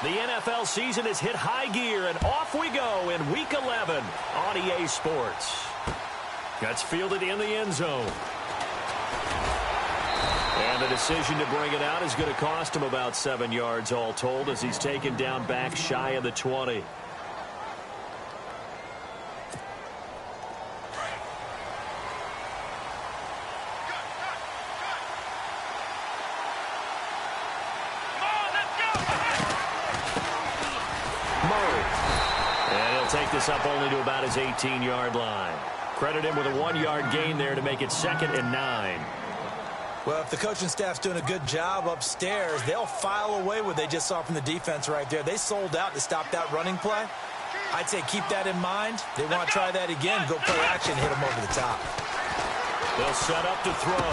The NFL season has hit high gear, and off we go in Week 11 on EA Sports. Gets fielded in the end zone. And the decision to bring it out is going to cost him about 7 yards all told as he's taken down back shy of the 20. Take this up only to about his 18-yard line. Credit him with a 1-yard gain there to make it 2nd and 9. Well, if the coaching staff's doing a good job upstairs, they'll file away what they just saw from the defense right there. They sold out to stop that running play. I'd say keep that in mind. They want to try that again. Go play action, hit them over the top. They'll set up to throw.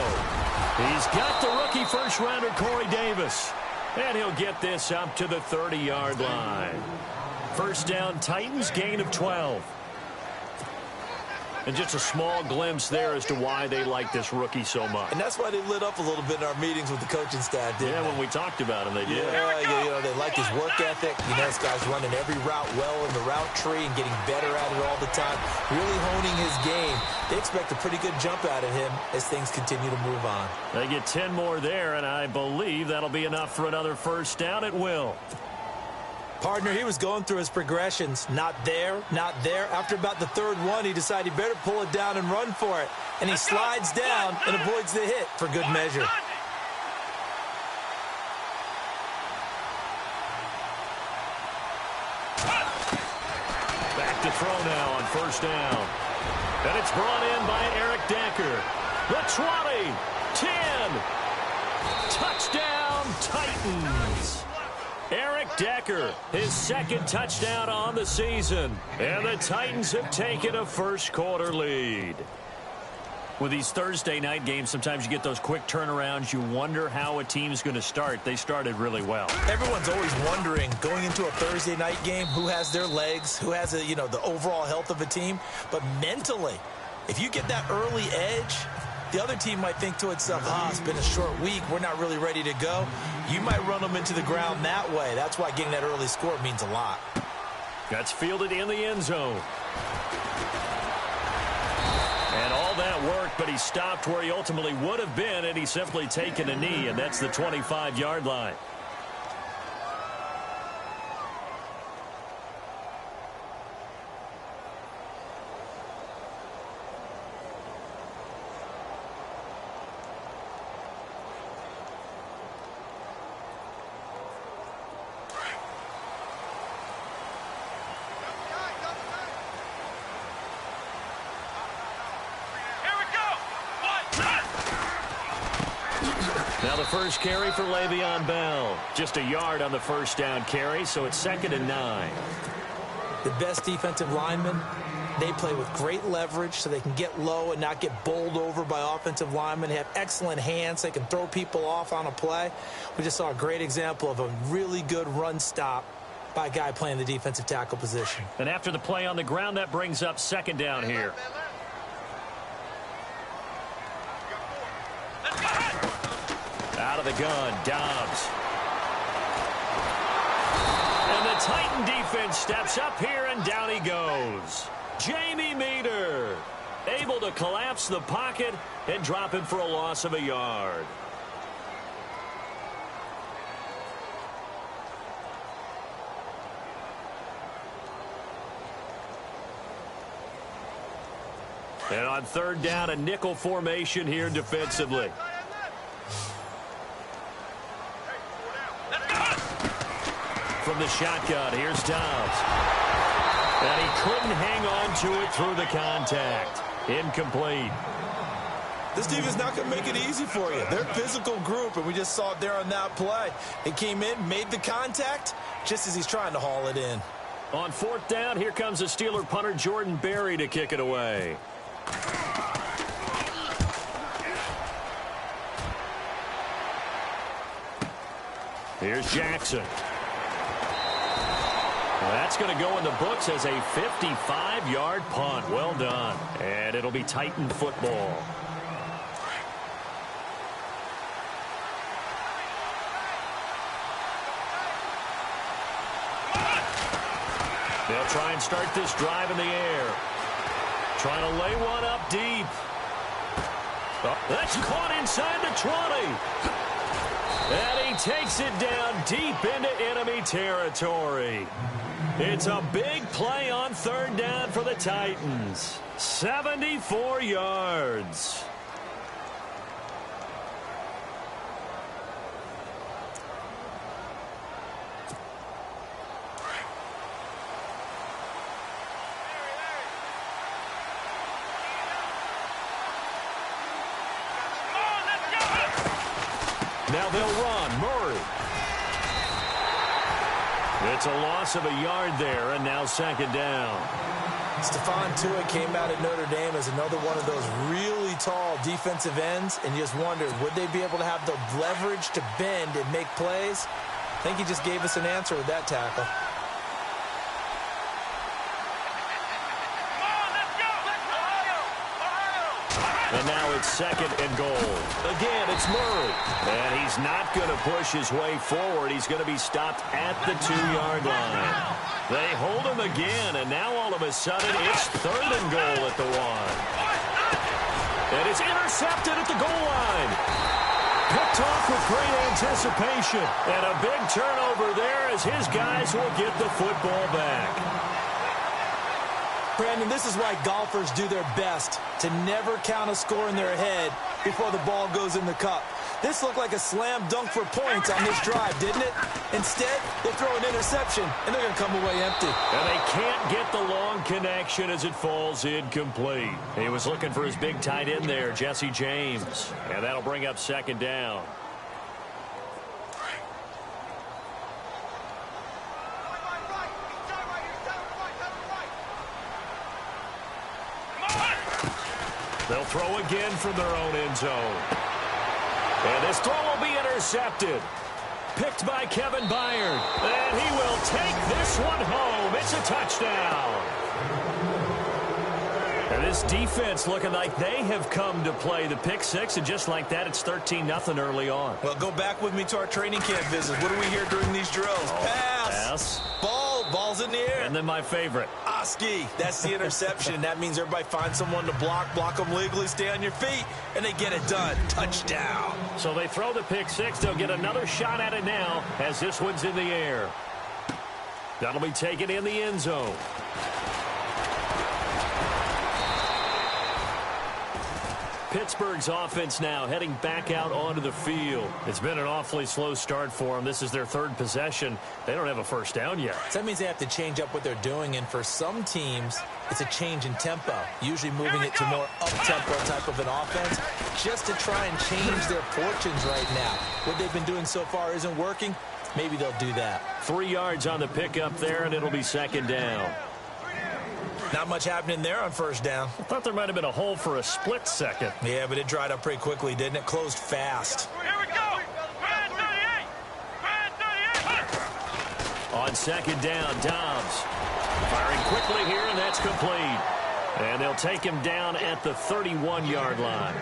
He's got the rookie first-rounder Corey Davis. And he'll get this up to the 30-yard line. First down, Titans, gain of 12. And just a small glimpse there as to why they like this rookie so much. And that's why they lit up a little bit in our meetings with the coaching staff, didn't they? When we talked about him, they did. Yeah, they like his work ethic. You know, this guy's running every route well in the route tree and getting better at it all the time, really honing his game. They expect a pretty good jump out of him as things continue to move on. They get 10 more there, and I believe that'll be enough for another first down. It will. Partner, he was going through his progressions. Not there, not there. After about the third one, he decided he better pull it down and run for it. And he slides down and avoids the hit for good measure. Back to throw now on first down. And it's brought in by Eric Decker. The 20, 10. Touchdown, Titans. Eric Decker, his 2nd touchdown on the season. And the Titans have taken a first-quarter lead. With these Thursday night games, sometimes you get those quick turnarounds. You wonder how a team's going to start. They started really well. Everyone's always wondering, going into a Thursday night game, who has their legs, who has, the overall health of a team. But mentally, if you get that early edge, the other team might think to itself, it's been a short week. We're not really ready to go. You might run them into the ground that way. That's why getting that early score means a lot. That's fielded in the end zone. And all that work, but he stopped where he ultimately would have been, and he's simply taken a knee, and that's the 25-yard line. Now the first carry for Le'Veon Bell. Just a yard on the first down carry, so it's 2nd and 9. The best defensive linemen, they play with great leverage so they can get low and not get bowled over by offensive linemen. They have excellent hands. They can throw people off on a play. We just saw a great example of a really good run stop by a guy playing the defensive tackle position. And after the play on the ground, that brings up 2nd down here. Out of the gun, Dobbs. And the Titan defense steps up here, and down he goes. Jamie Meter able to collapse the pocket and drop him for a loss of a yard. And on 3rd down, a nickel formation here defensively. From the shotgun, here's Dobbs. And he couldn't hang on to it through the contact. Incomplete. This team is not going to make it easy for you. They're a physical group, and we just saw it there on that play. They came in, made the contact, just as he's trying to haul it in. On 4th down, here comes the Steeler punter Jordan Berry to kick it away. Here's Jackson. That's going to go in the books as a 55-yard punt. Well done. And it'll be Titan football. They'll try and start this drive in the air. Trying to lay one up deep. Oh, that's caught inside the 20. And he takes it down deep into enemy territory. It's a big play on third down for the Titans. 74 yards. Now they'll run. Murray. It's a loss of a yard there, and now second down. Stephon Tuitt came out at Notre Dame as another one of those really tall defensive ends, and you just wondered, would they be able to have the leverage to bend and make plays? I think he just gave us an answer with that tackle. And now it's second and goal. Again, it's Murray. And he's not going to push his way forward. He's going to be stopped at the 2-yard line. They hold him again, and now all of a sudden it's third and goal at the 1. And it's intercepted at the goal line. Picked off with great anticipation. And a big turnover there as his guys will get the football back. Brandon, this is why golfers do their best to never count a score in their head before the ball goes in the cup. This looked like a slam dunk for points on this drive, didn't it? Instead, they throw an interception, and they're going to come away empty. And they can't get the long connection as it falls incomplete. He was looking for his big tight end there, Jesse James. And that'll bring up second down. They'll throw again from their own end zone. And this throw will be intercepted. Picked by Kevin Byard. And he will take this one home. It's a touchdown. And this defense looking like they have come to play the pick six. And just like that, it's 13-0 early on. Well, go back with me to our training camp visit. What do we hear during these drills? Pass. Ball's in the air. And then my favorite. Oski. That's the interception. That means everybody finds someone to block them legally, stay on your feet, and they get it done. Touchdown. So they throw the pick six. They'll get another shot at it now as this one's in the air. That'll be taken in the end zone. Pittsburgh's offense now heading back out onto the field. It's been an awfully slow start for them. This is their third possession. They don't have a first down yet. So that means they have to change up what they're doing, and for some teams, it's a change in tempo, usually moving it to more up-tempo type of an offense, just to try and change their fortunes right now. What they've been doing so far isn't working. Maybe they'll do that. 3 yards on the pickup there, and it'll be second down. Not much happening there on first down. I thought there might have been a hole for a split second. Yeah, but it dried up pretty quickly, didn't it? Closed fast. Here we go. Brand 38. Brand 38. On second down, Dobbs firing quickly here, and that's complete. And they'll take him down at the 31-yard line.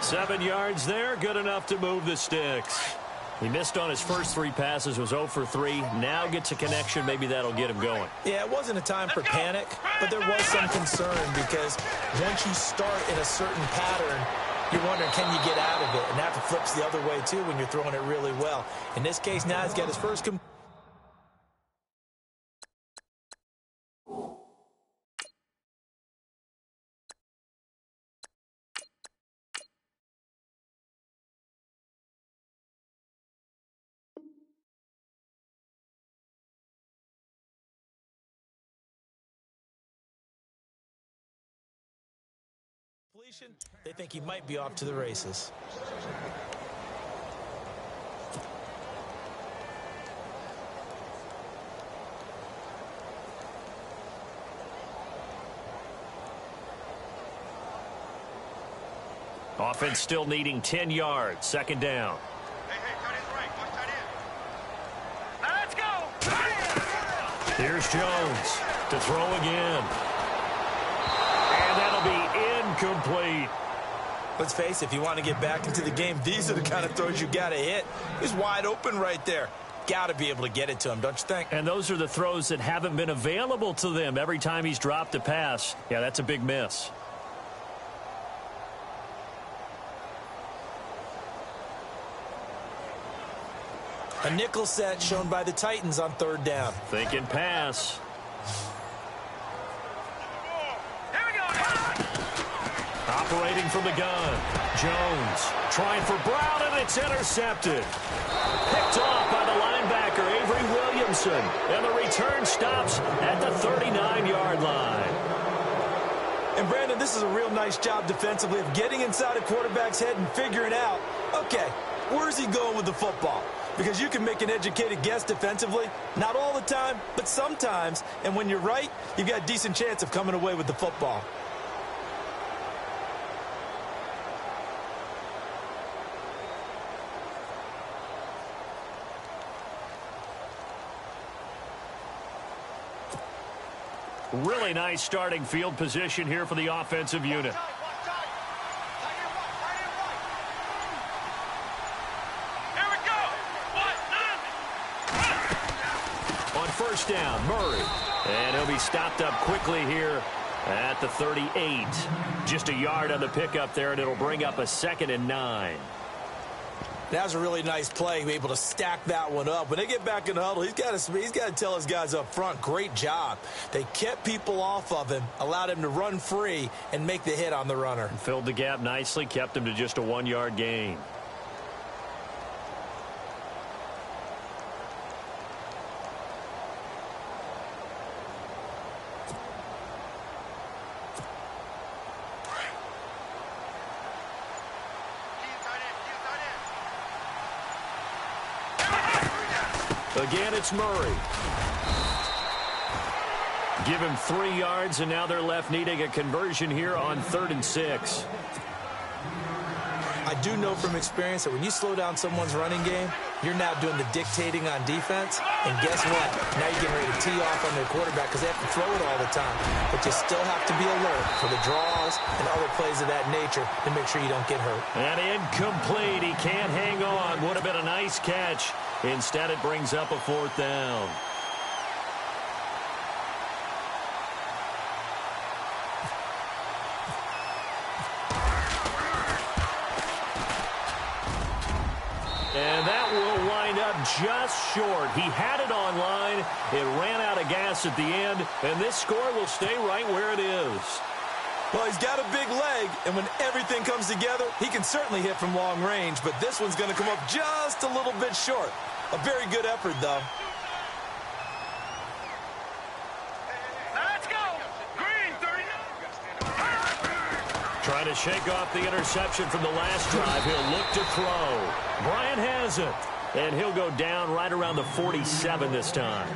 7 yards there, good enough to move the sticks. He missed on his first 3 passes, was 0 for 3. Now gets a connection. Maybe that'll get him going. Yeah, it wasn't a time for panic, but there was some concern because once you start in a certain pattern, you're wondering, can you get out of it? And that flips the other way, too, when you're throwing it really well. In this case, now he's got his first completion. They think he might be off to the races. Offense still needing 10 yards. Second down. Hey, tight end's right. Watch tight end. Let's go. Here's Jones to throw again. And that'll be incomplete. Let's face it, if you want to get back into the game, these are the kind of throws you got to hit. He's wide open right there. got to be able to get it to him, don't you think? And those are the throws that haven't been available to them every time he's dropped a pass. Yeah, that's a big miss. A nickel set shown by the Titans on third down. Thinking pass. Here we go. Operating from the gun. Jones trying for Brown, and it's intercepted. Picked off by the linebacker, Avery Williamson. And the return stops at the 39-yard line. And, Brandon, this is a real nice job defensively of getting inside a quarterback's head and figuring out, okay, where's he going with the football? Because you can make an educated guess defensively. Not all the time, but sometimes. And when you're right, you've got a decent chance of coming away with the football. Really nice starting field position here for the offensive unit. First down, Murray. And he'll be stopped up quickly here at the 38. Just a yard on the pickup there, and it'll bring up a 2nd and 9. That was a really nice play, able to stack that one up. When they get back in the huddle, he's got to tell his guys up front, great job. They kept people off of him, allowed him to run free, and make the hit on the runner. And filled the gap nicely, kept him to just a 1-yard gain. Again, it's Murray. Give him 3 yards, and now they're left needing a conversion here on 3rd and 6. I do know from experience that when you slow down someone's running game, you're now doing the dictating on defense. And guess what? Now you're getting ready to tee off on their quarterback because they have to throw it all the time. But you still have to be alert for the draws and other plays of that nature to make sure you don't get hurt. And incomplete. He can't hang on. Would have been a nice catch. Instead, it brings up a 4th down. And that will wind up just short. He had it on line. It ran out of gas at the end, and this score will stay right where it is. Well, he's got a big leg, and when everything comes together, he can certainly hit from long range, but this one's going to come up just a little bit short. A very good effort, though. Let's go. Green, 30. Trying to shake off the interception from the last drive. He'll look to throw. Bryant has it. And he'll go down right around the 47 this time.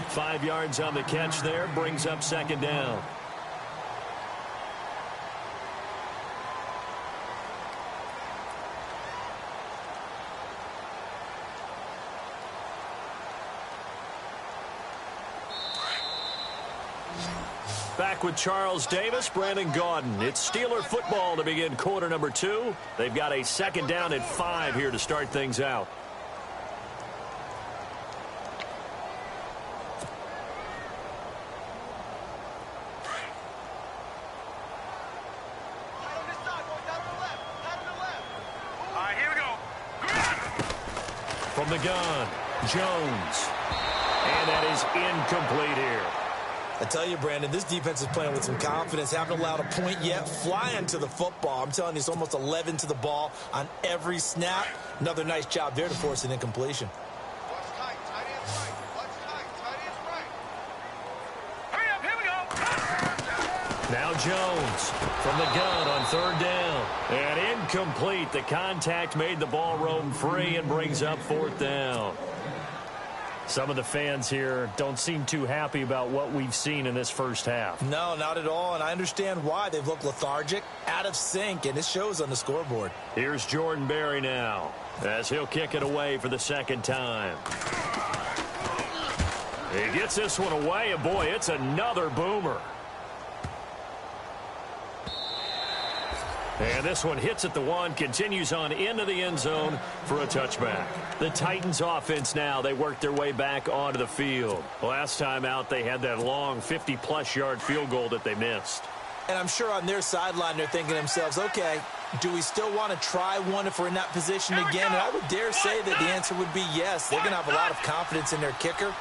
5 yards on the catch there. Brings up 2nd down. Back with Charles Davis, Brandon Gaudin. It's Steeler football to begin quarter number 2. They've got a 2nd down and 5 here to start things out. All right, here we go. From the gun, Jones. And that is incomplete here. I tell you, Brandon, this defense is playing with some confidence. Haven't allowed a point yet. Flying to the football. I'm telling you, it's almost 11 to the ball on every snap. Another nice job there to force an incompletion. Watch tight. Tight end's right. Watch tight. Tight end's right. Hurry up. Here we go. Now Jones from the gun on 3rd down. And incomplete. The contact made the ball roam free and brings up 4th down. Some of the fans here don't seem too happy about what we've seen in this first half. No, not at all, and I understand why. They've looked lethargic, out of sync, and it shows on the scoreboard. Here's Jordan Berry now as he'll kick it away for the 2nd time. He gets this one away, and boy, it's another boomer. And this one hits at the 1, continues on into the end zone for a touchback. The Titans offense now, they work their way back onto the field. Last time out, they had that long 50-plus yard field goal that they missed. And I'm sure on their sideline, they're thinking to themselves, okay, do we still want to try one if we're in that position again? And I would dare say that the answer would be yes. They're going to have a lot of confidence in their kicker.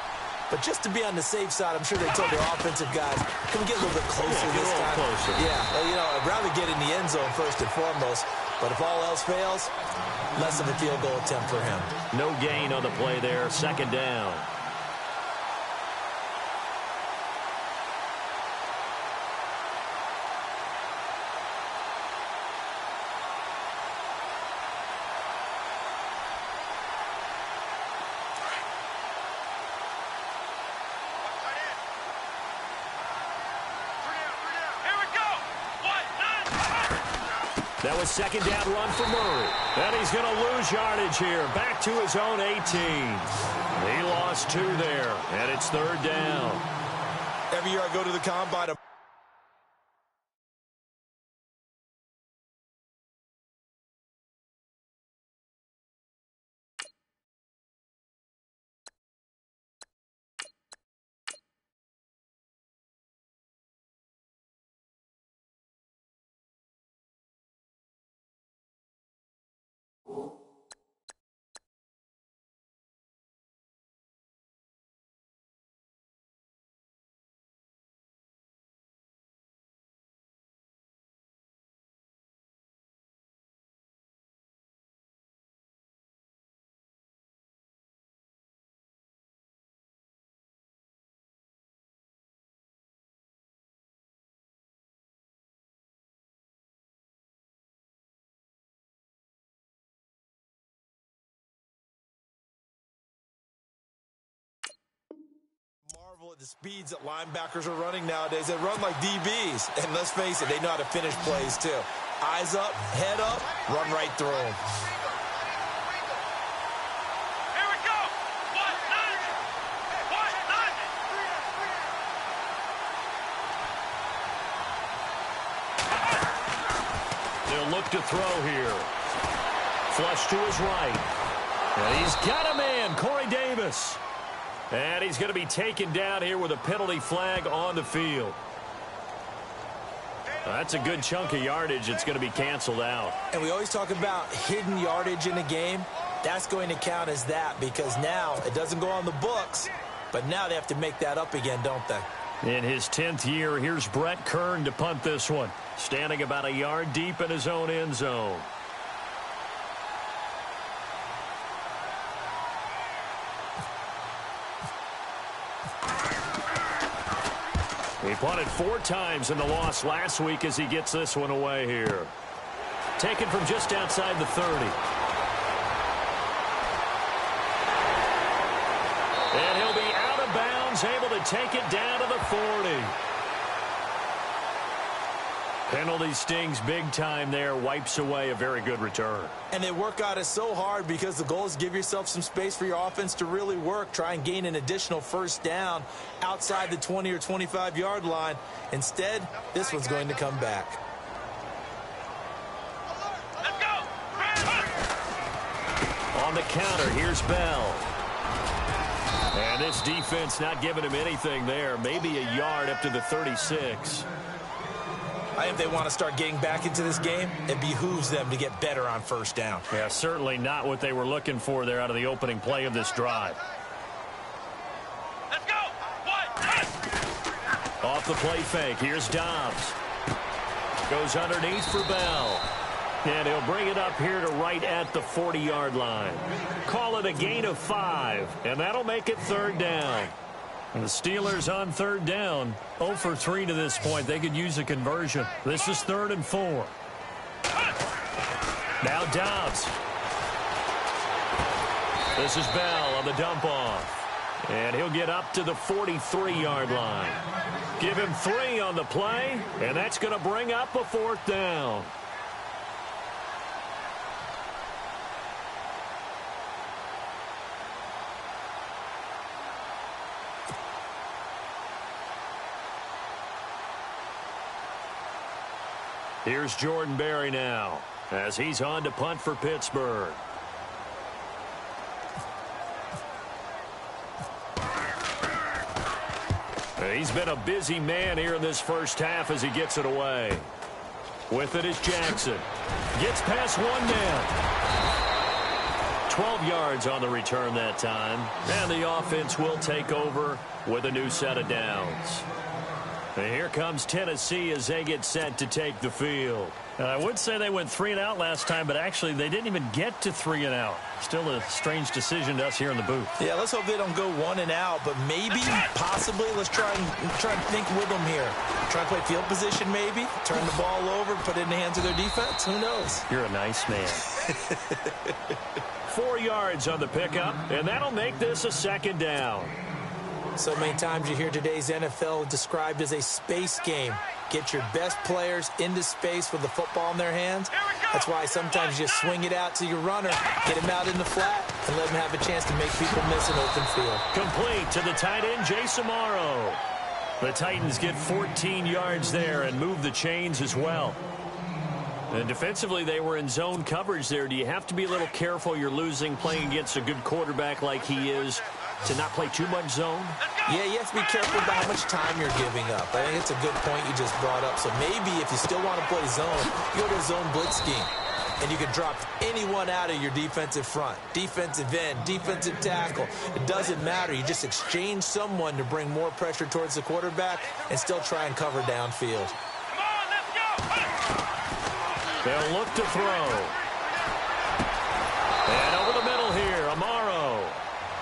But just to be on the safe side, I'm sure they told their offensive guys, can we get a little bit closer this time? Closer. Yeah, well, you know, I'd rather get in the end zone first and foremost. But if all else fails, less of a field goal attempt for him. No gain on the play there, second down. That was second down run for Murray. And he's going to lose yardage here. Back to his own 18. He lost 2 there, and it's third down. Every year I go to the combine, marvel at the speeds that linebackers are running nowadays. They run like DBs. And let's face it, they know how to finish plays too. Eyes up, head up, run right through them. Here we go. What? They'll look to throw here. Flush to his right. And he's got a man, Corey Davis. And he's going to be taken down here with a penalty flag on the field. That's a good chunk of yardage. It's going to be canceled out. And we always talk about hidden yardage in a game. That's going to count as that because now it doesn't go on the books, but now they have to make that up again, don't they? In his 10th year, here's Brett Kern to punt this one, standing about a yard deep in his own end zone. He punted 4 times in the loss last week as he gets this one away here. Taken from just outside the 30. And he'll be out of bounds, able to take it down to the 40. Penalty stings big time there, wipes away a very good return. And they work out it so hard because the goal is give yourself some space for your offense to really work. Try and gain an additional first down outside the 20 or 25-yard line. Instead, this one's going to come back. Let's go. On the counter, here's Bell. And this defense not giving him anything there. Maybe a yard up to the 36. I think if they want to start getting back into this game, it behooves them to get better on first down. Yeah, certainly not what they were looking for there out of the opening play of this drive. Let's go. What? Off the play fake, here's Dobbs. Goes underneath for Bell. And he'll bring it up here to right at the 40-yard line. Call it a gain of 5, and that'll make it third down. And the Steelers on third down, 0 for 3 to this point. They could use a conversion. This is 3rd and 4. Now Dobbs. This is Bell on the dump off. And he'll get up to the 43-yard line. Give him 3 on the play, and that's going to bring up a 4th down. Here's Jordan Berry now as he's on to punt for Pittsburgh. He's been a busy man here in this first half as he gets it away. With it is Jackson. Gets past one down. 12 yards on the return that time. And the offense will take over with a new set of downs. And here comes Tennessee as they get set to take the field. I would say they went 3 and out last time, but actually they didn't even get to 3 and out. Still a strange decision to us here in the booth. Yeah, let's hope they don't go 1 and out, but maybe, possibly, let's try and think with them here. Try to play field position maybe, turn the ball over, put it in the hands of their defense. Who knows? You're a nice man. 4 yards on the pickup, and that'll make this a second down. So many times you hear today's NFL described as a space game. Get your best players into space with the football in their hands. That's why sometimes you just swing it out to your runner, get him out in the flat, and let him have a chance to make people miss an open field. Complete to the tight end, Jason Morrow. The Titans get 14 yards there and move the chains as well. And defensively, they were in zone coverage there. Do you have to be a little careful? You're losing playing against a good quarterback like he is to not play too much zone? Yeah, you have to be careful about how much time you're giving up. I think it's a good point you just brought up. So maybe if you still want to play zone, you go to a zone blitz scheme. And you can drop anyone out of your defensive front. Defensive end, defensive tackle. It doesn't matter. You just exchange someone to bring more pressure towards the quarterback and still try and cover downfield. They'll look to throw. And over the middle here, Amaro.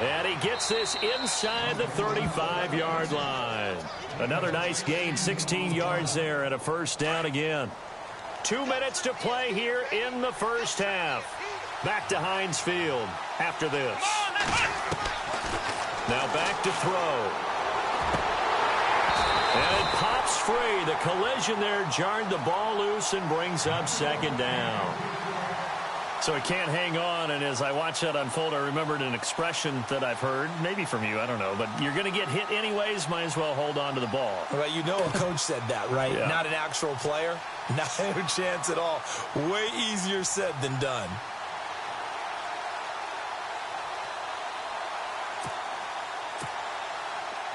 And he gets this inside the 35-yard line. Another nice gain, 16 yards there and a first down again. 2 minutes to play here in the first half. Back to Heinz Field after this. Now back to throw. And it pops free. The collision there jarred the ball loose and brings up second down. So he can't hang on, and as I watch that unfold, I remembered an expression that I've heard, maybe from you, I don't know, but you're going to get hit anyways, might as well hold on to the ball. Right, you know a coach said that, right? Yeah. Not an actual player. Not a chance at all. Way easier said than done.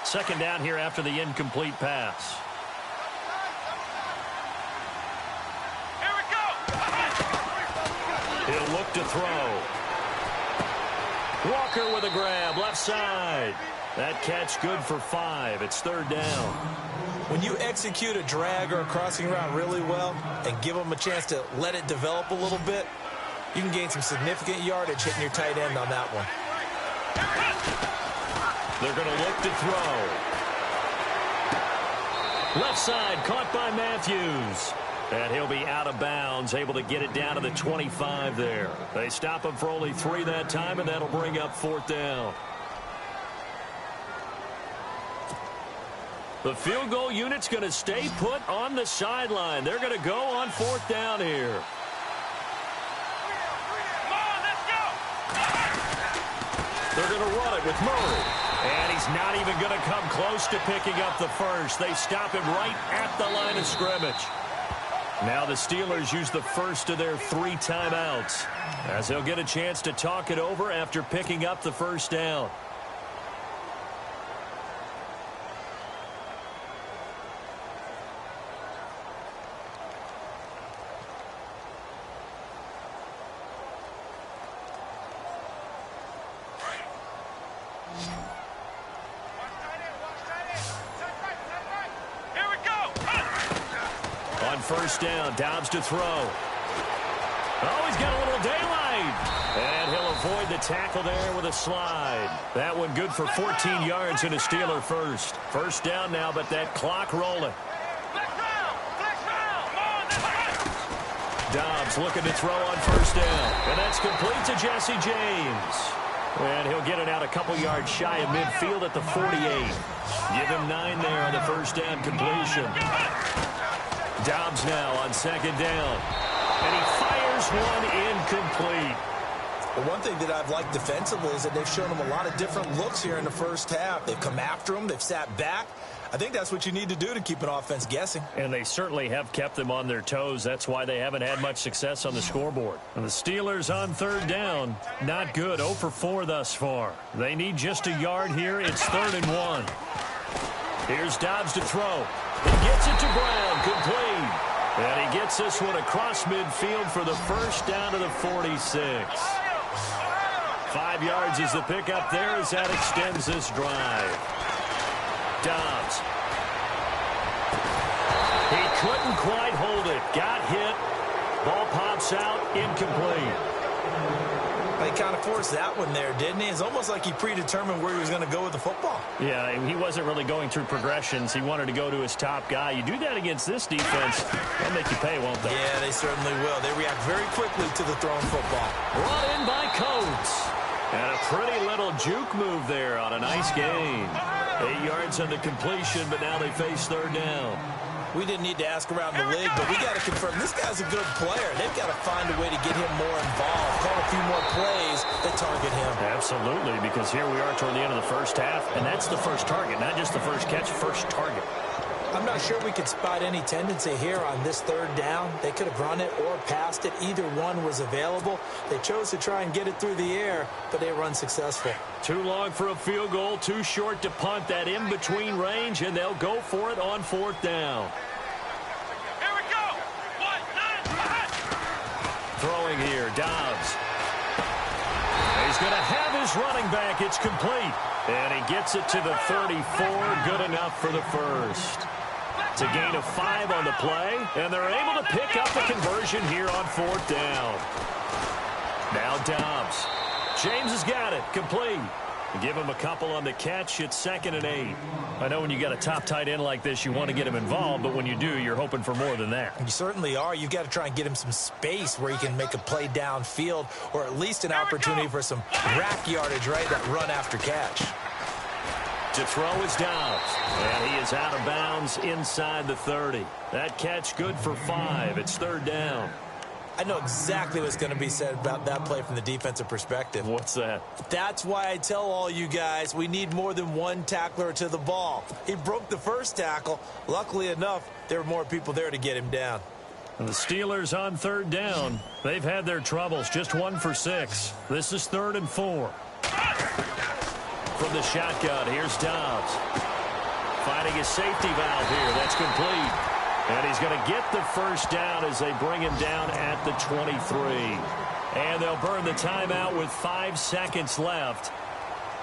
Second down here after the incomplete pass. He'll look to throw. Walker with a grab, left side. That catch good for 5. It's third down. When you execute a drag or a crossing route really well and give them a chance to let it develop a little bit, you can gain some significant yardage hitting your tight end on that one. They're going to look to throw. Left side, caught by Matthews. And he'll be out of bounds, able to get it down to the 25 there. They stop him for only 3 that time, and that'll bring up fourth down. The field goal unit's going to stay put on the sideline. They're going to go on fourth down here. They're going to run it with Murray. And he's not even going to come close to picking up the first. They stop him right at the line of scrimmage. Now the Steelers use the first of their 3 timeouts as they'll get a chance to talk it over after picking up the first down. First down, Dobbs to throw. Oh, he's got a little daylight. And he'll avoid the tackle there with a slide. That one good for 14 yards and a Steeler first. First down now, but that clock rolling. Dobbs looking to throw on first down. And that's complete to Jesse James. And he'll get it out a couple yards shy of midfield at the 48. Give him 9 there on the first down completion. Dobbs now on second down. And he fires one incomplete. Well, one thing that I've liked defensively is that they've shown them a lot of different looks here in the first half. They've come after them. They've sat back. I think that's what you need to do to keep an offense guessing. And they certainly have kept them on their toes. That's why they haven't had much success on the scoreboard. And the Steelers on third down, not good. 0 for 4 thus far. They need just a yard here. It's 3rd and 1. Here's Dobbs to throw. He gets it to Brown, complete. And he gets this one across midfield for the first down to the 46. 5 yards is the pickup there as that extends this drive. Dobbs. He couldn't quite hold it. Got hit. Ball pops out, incomplete. He kind of forced that one there, didn't he? It's almost like he predetermined where he was going to go with the football. Yeah, he wasn't really going through progressions. He wanted to go to his top guy. You do that against this defense, they'll make you pay, won't they? Yeah, they certainly will. They react very quickly to the thrown football. Brought in by Coates. And a pretty little juke move there on a nice gain. 8 yards on the completion, but now they face 3rd down. We didn't need to ask around the league, but we got to confirm this guy's a good player. They've got to find a way to get him more involved, call a few more plays that target him. Absolutely, because here we are toward the end of the first half, and that's the first target, not just the first catch, first target. I'm not sure we could spot any tendency here on this 3rd down. They could have run it or passed it. Either one was available. They chose to try and get it through the air, but they were unsuccessful. Too long for a field goal, too short to punt that in-between range, and they'll go for it on 4th down. Here we go. 1, 9, Throwing here, Dobbs. He's going to have his running back. It's complete. And he gets it to the 34. Good enough for the first. It's a gain of 5 on the play, and they're able to pick up the conversion here on 4th down. Now Dobbs. James has got it. Complete. Give him a couple on the catch. It's 2nd and 8. I know when you got a top tight end like this, you want to get him involved, but when you do, you're hoping for more than that. You certainly are. You've got to try and get him some space where he can make a play downfield, or at least an opportunity for some rack yardage, right? That run after catch. To throw is Dobbs, and he is out of bounds inside the 30. That catch good for 5. It's 3rd down. I know exactly what's going to be said about that play from the defensive perspective. What's that? That's why I tell all you guys we need more than one tackler to the ball. He broke the first tackle. Luckily enough, there were more people there to get him down. And the Steelers on 3rd down. They've had their troubles. Just 1 for 6. This is 3rd and 4. From the shotgun, here's Dobbs. Finding his safety valve here. That's complete. And he's going to get the first down as they bring him down at the 23. And they'll burn the timeout with 5 seconds left.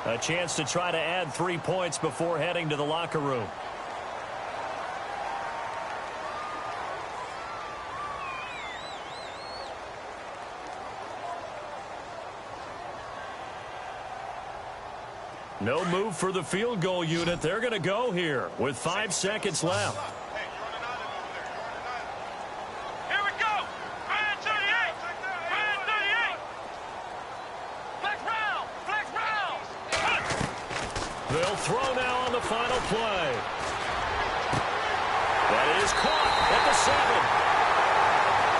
A chance to try to add 3 points before heading to the locker room. No move for the field goal unit. They're going to go here with 5 seconds left. Hey, you're on an island over there. You're on an island. Here we go. Ryan 38. Ryan 38. Flex round. Flex round. They'll throw now on the final play. That is caught at the 7.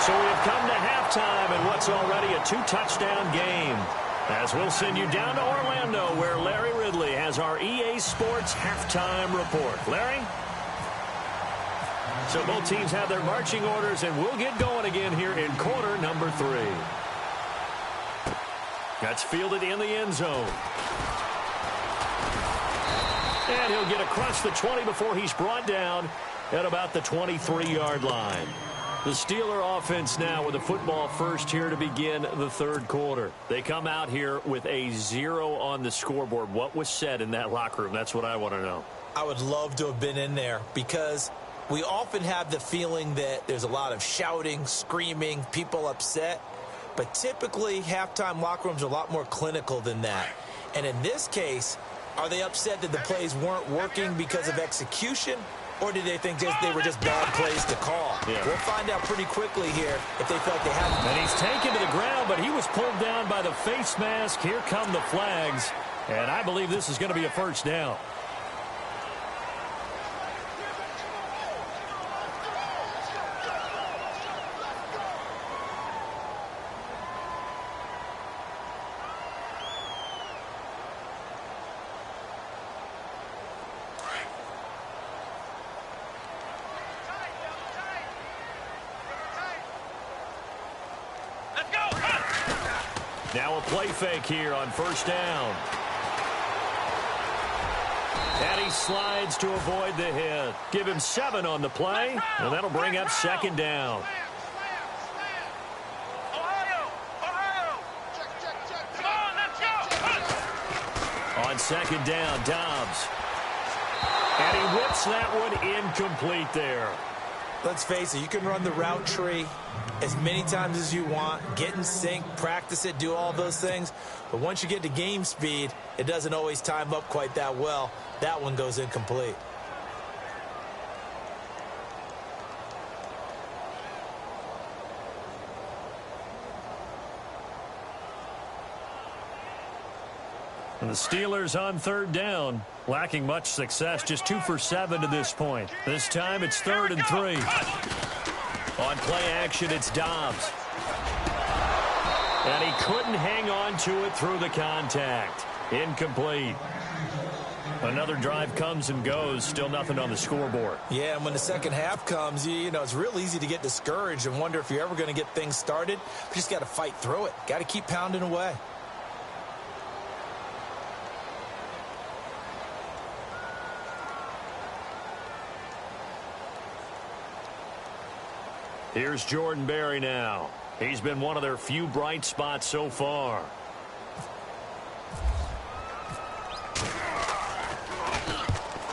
So we have come to halftime in what's already a 2-touchdown game. As we'll send you down to Orlando, where Larry Ridley has our EA Sports halftime report. Larry? So both teams have their marching orders, and we'll get going again here in quarter number 3. That's fielded in the end zone. And he'll get across the 20 before he's brought down at about the 23-yard line. The Steeler offense now with the football first here to begin the 3rd quarter. They come out here with a 0 on the scoreboard. What was said in that locker room? That's what I want to know. I would love to have been in there because we often have the feeling that there's a lot of shouting, screaming, people upset. But typically, halftime locker rooms are a lot more clinical than that. And in this case, are they upset that the plays weren't working because of execution? Or did they think they were just bad plays to call? Yeah. We'll find out pretty quickly here if they felt they had. And he's taken to the ground, but he was pulled down by the face mask. Here come the flags. And I believe this is going to be a first down. Now a play fake here on first down. And he slides to avoid the hit. Give him 7 on the play, and that'll bring up second down. On second down, Dobbs. And he whips that one incomplete there. Let's face it, you can run the route tree as many times as you want, get in sync, practice it, do all those things. But once you get to game speed, it doesn't always time up quite that well. That one goes incomplete. And the Steelers on third down, lacking much success, just 2 for 7 to this point. This time it's 3rd and 3. On play action, it's Dobbs. And he couldn't hang on to it through the contact. Incomplete. Another drive comes and goes, still nothing on the scoreboard. Yeah, and when the second half comes, you know, it's real easy to get discouraged and wonder if you're ever going to get things started. You just got to fight through it. Got to keep pounding away. Here's Jordan Berry now. He's been one of their few bright spots so far.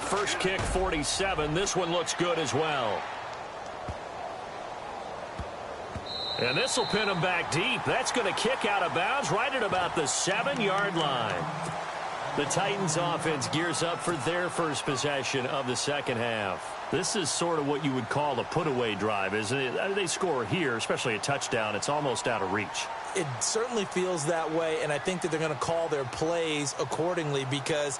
First kick, 47. This one looks good as well. And this will pin him back deep. That's going to kick out of bounds right at about the 7-yard line. The Titans offense gears up for their first possession of the second half. This is sort of what you would call a put-away drive, isn't it? They score here, especially a touchdown. It's almost out of reach. It certainly feels that way, and I think that they're going to call their plays accordingly, because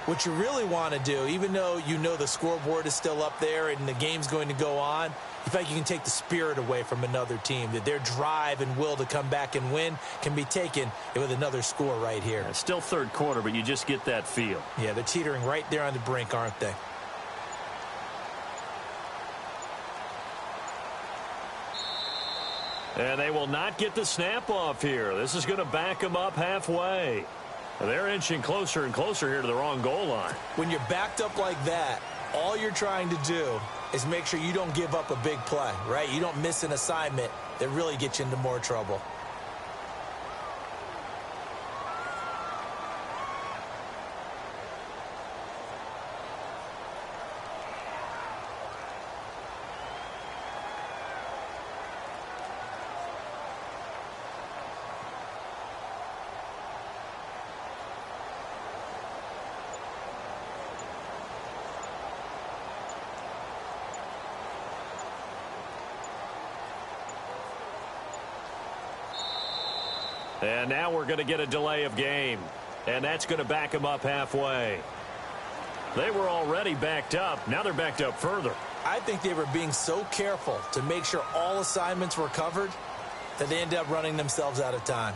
what you really want to do, even though you know the scoreboard is still up there and the game's going to go on, you feel like you can take the spirit away from another team, that their drive and will to come back and win can be taken with another score right here. It's still third quarter, but you just get that feel. Yeah, they're teetering right there on the brink, aren't they? And they will not get the snap off here. This is going to back them up halfway. They're inching closer and closer here to the wrong goal line. When you're backed up like that, all you're trying to do is make sure you don't give up a big play, right? You don't miss an assignment that really gets you into more trouble. And now we're going to get a delay of game. And that's going to back them up halfway. They were already backed up. Now they're backed up further. I think they were being so careful to make sure all assignments were covered that they ended up running themselves out of time.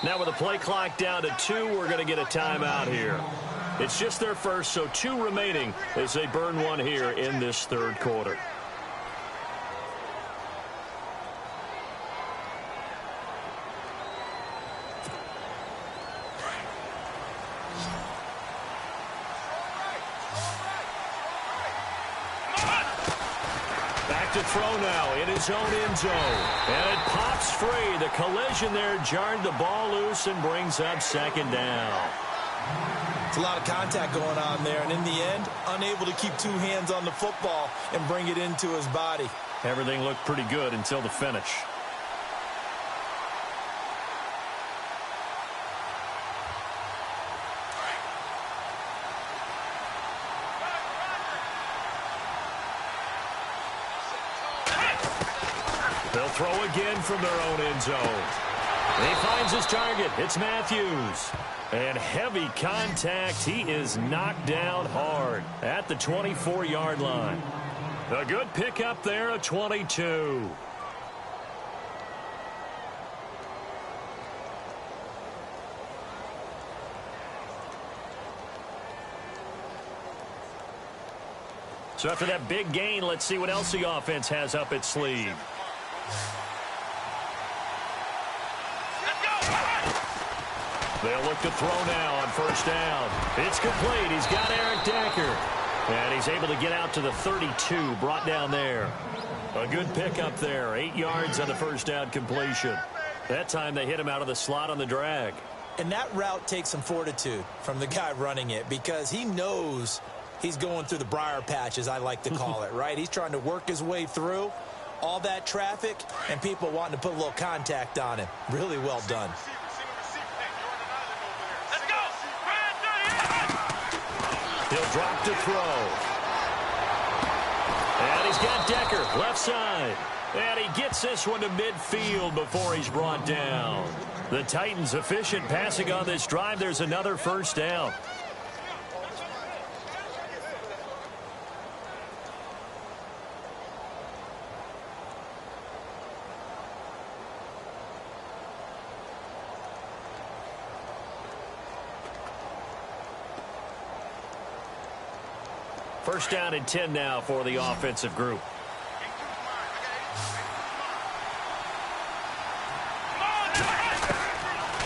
Now with the play clock down to 2, we're going to get a timeout here. It's just their first, so 2 remaining as they burn one here in this third quarter. To throw now in his own end zone. And it pops free. The collision there jarred the ball loose and brings up second down. It's a lot of contact going on there, and in the end, unable to keep 2 hands on the football and bring it into his body. Everything looked pretty good until the finish. They'll throw again from their own end zone. He finds his target. It's Matthews. And heavy contact. He is knocked down hard at the 24-yard line. A good pickup there, a 22. So after that big gain, let's see what else the offense has up its sleeve. They'll look to throw now on first down. It's complete. He's got Eric Decker. And he's able to get out to the 32, brought down there. A good pickup there. 8 yards on the first down completion. That time they hit him out of the slot on the drag. And that route takes some fortitude from the guy running it because he knows he's going through the briar patch, as I like to call it, right? He's trying to work his way through all that traffic and people wanting to put a little contact on him. Really well done. He'll drop to throw. And he's got Decker, left side. And he gets this one to midfield before he's brought down. The Titans efficient passing on this drive. There's another first down. First down and 10 now for the offensive group.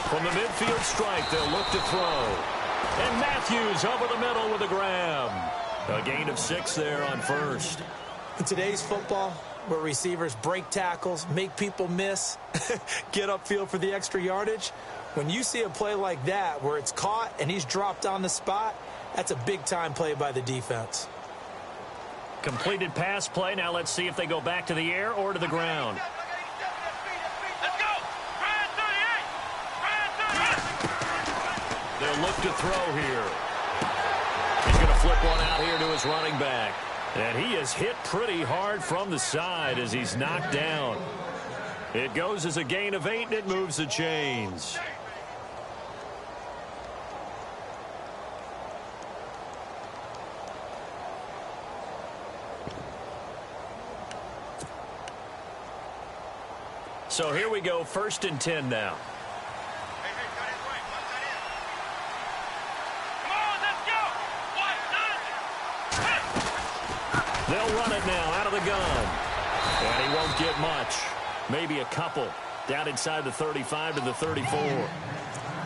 From the midfield strike, they'll look to throw. And Matthews over the middle with a grab. A gain of 6 there on first. In today's football, where receivers break tackles, make people miss, get upfield for the extra yardage, when you see a play like that where it's caught and he's dropped on the spot, that's a big-time play by the defense. Completed pass play. Now let's see if they go back to the air or to the ground. They'll look to throw here. He's going to flip one out here to his running back. And he is hit pretty hard from the side as he's knocked down. It goes as a gain of 8, and it moves the chains. So here we go, 1st and 10 now. They'll run it now out of the gun. And he won't get much. Maybe a couple. Down inside the 35 to the 34.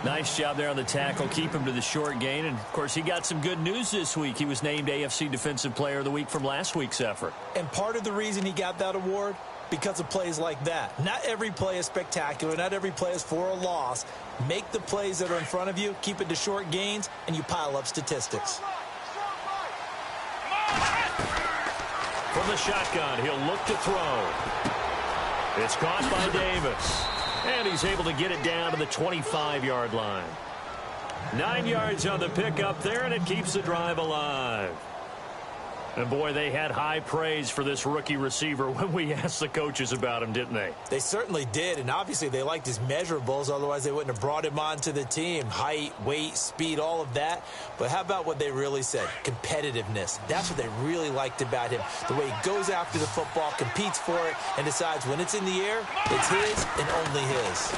Nice job there on the tackle. Keep him to the short gain. And, of course, he got some good news this week. He was named AFC Defensive Player of the Week from last week's effort. And part of the reason he got that award, because of plays like that. Not every play is spectacular. Not every play is for a loss. Make the plays that are in front of you, keep it to short gains, and you pile up statistics. From the shotgun, he'll look to throw. It's caught by Davis. And he's able to get it down to the 25-yard line. 9 yards on the pickup there, and it keeps the drive alive. And, boy, they had high praise for this rookie receiver when we asked the coaches about him, didn't they? They certainly did, and obviously they liked his measurables. Otherwise, they wouldn't have brought him onto the team. Height, weight, speed, all of that. But how about what they really said? Competitiveness. That's what they really liked about him. The way he goes after the football, competes for it, and decides when it's in the air, it's his and only his.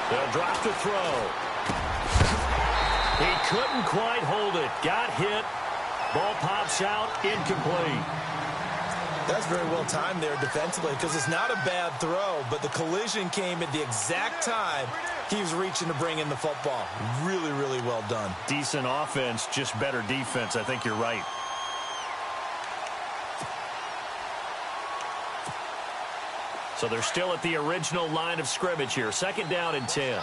They'll drop to throw. He couldn't quite hold it. Got hit. Ball pops out, incomplete. That's very well timed there defensively because it's not a bad throw, but the collision came at the exact time he was reaching to bring in the football. Really, really well done. Decent offense, just better defense. I think you're right. So they're still at the original line of scrimmage here. 2nd down and 10.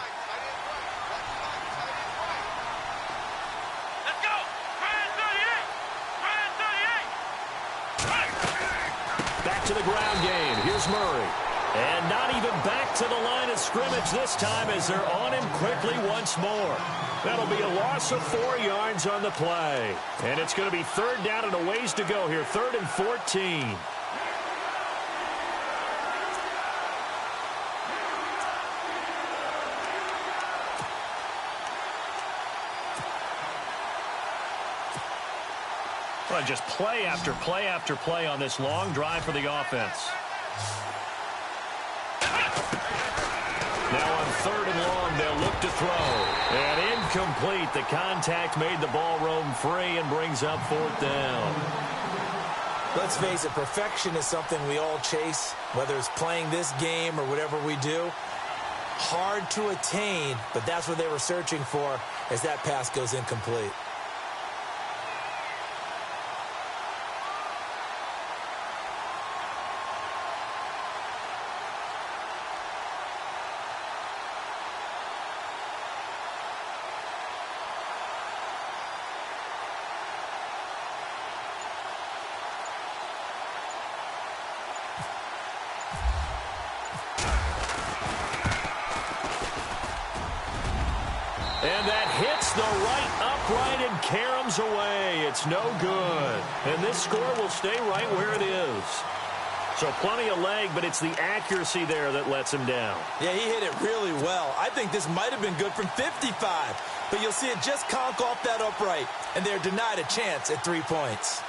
To the ground game. Here's Murray. And not even back to the line of scrimmage this time as they're on him quickly once more. That'll be a loss of 4 yards on the play. And it's going to be 3rd down and a ways to go here. 3rd and 14. Well, just play after play after play on this long drive for the offense. Now on 3rd and long, they'll look to throw. And incomplete. The contact made the ball roam free and brings up 4th down. Let's face it, perfection is something we all chase, whether it's playing this game or whatever we do. Hard to attain, but that's what they were searching for as that pass goes incomplete. And that hits the right upright and caroms away. It's no good. And this score will stay right where it is. So plenty of leg, but it's the accuracy there that lets him down. Yeah, he hit it really well. I think this might have been good from 55. But you'll see it just conk off that upright. And they're denied a chance at 3 points.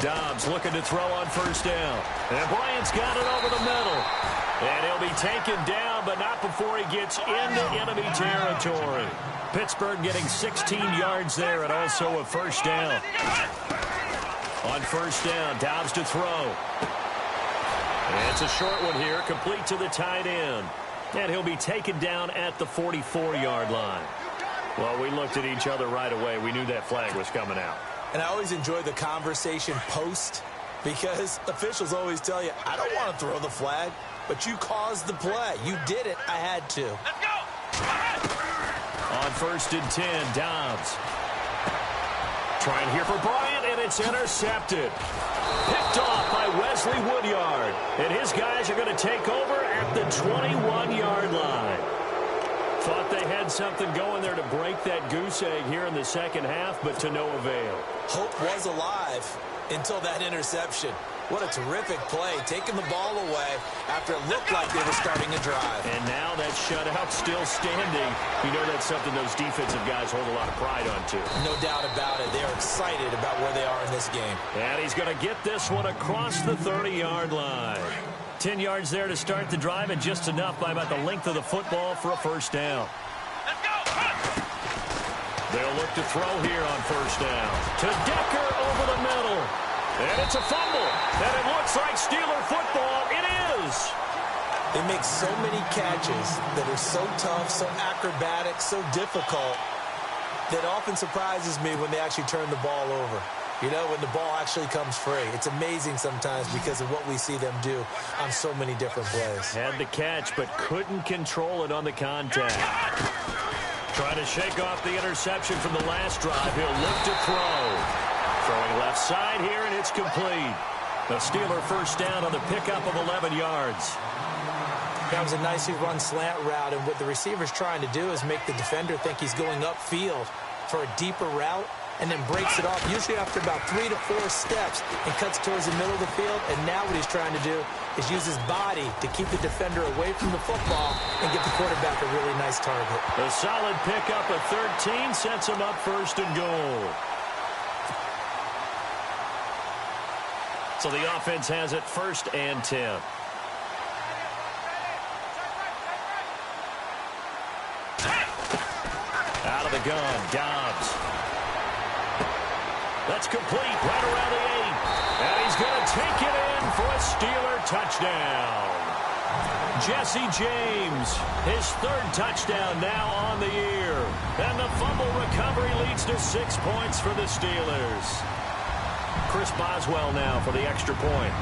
Dobbs looking to throw on 1st down. And Bryant's got it over the middle. And he'll be taken down, but not before he gets into enemy territory. Pittsburgh getting 16 yards there and also a 1st down. On 1st down, Dobbs to throw. And it's a short one here, complete to the tight end. And he'll be taken down at the 44-yard line. Well, we looked at each other right away. We knew that flag was coming out. And I always enjoy the conversation post because officials always tell you, I don't want to throw the flag, but you caused the play. You did it. I had to. Let's go! On 1st and 10, Dobbs. Trying here for Bryant, and it's intercepted. Picked off by Wesley Woodyard. And his guys are going to take over at the 21-yard line. Thought they had something going there to break that goose egg here in the 2nd half, but to no avail. Hope was alive until that interception. What a terrific play, taking the ball away after it looked like they were starting a drive. And now that shutout still standing. You know that's something those defensive guys hold a lot of pride on, too. No doubt about it. They are excited about where they are in this game. And he's going to get this one across the 30-yard line. 10 yards there to start the drive, and just enough by about the length of the football for a 1st down. Let's go! They'll look to throw here on 1st down. To Decker over the middle. And it's a fumble. And it looks like Steeler football. It is. They make so many catches that are so tough, so acrobatic, so difficult that often surprises me when they actually turn the ball over. You know, when the ball actually comes free. It's amazing sometimes because of what we see them do on so many different plays. Had the catch, but couldn't control it on the contact. Trying to shake off the interception from the last drive. He'll look to throw. Throwing left side here, and it's complete. The Steeler 1st down on the pickup of 11 yards. That was a nicely run slant route, and what the receiver's trying to do is make the defender think he's going upfield for a deeper route, and then breaks it off, usually after about 3 to 4 steps, and cuts towards the middle of the field. And now what he's trying to do is use his body to keep the defender away from the football and get the quarterback a really nice target. A solid pickup of 13 sets him up 1st and goal. So the offense has it 1st and 10. Out of the gun, Dobbs. That's complete right around the 8. And he's going to take it in for a Steeler touchdown. Jesse James, his 3rd touchdown now on the year. And the fumble recovery leads to 6 points for the Steelers. Chris Boswell now for the extra point.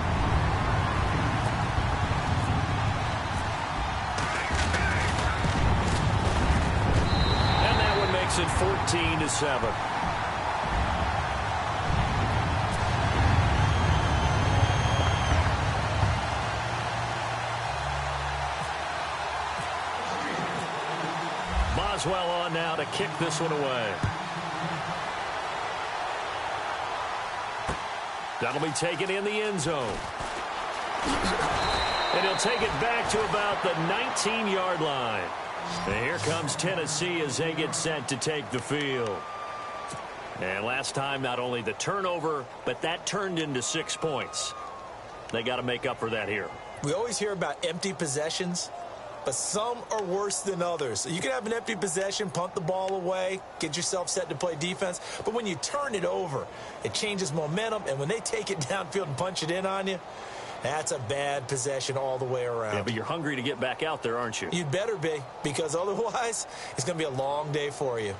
14-7. Boswell on now to kick this one away. That'll be taken in the end zone. And he'll take it back to about the 19-yard line. And here comes Tennessee as they get set to take the field. And last time, not only the turnover, but that turned into 6 points. They got to make up for that here. We always hear about empty possessions, but some are worse than others. So you can have an empty possession, punt the ball away, get yourself set to play defense. But when you turn it over, it changes momentum. And when they take it downfield and punch it in on you, that's a bad possession all the way around. Yeah, but you're hungry to get back out there, aren't you? You'd better be, because otherwise it's going to be a long day for you.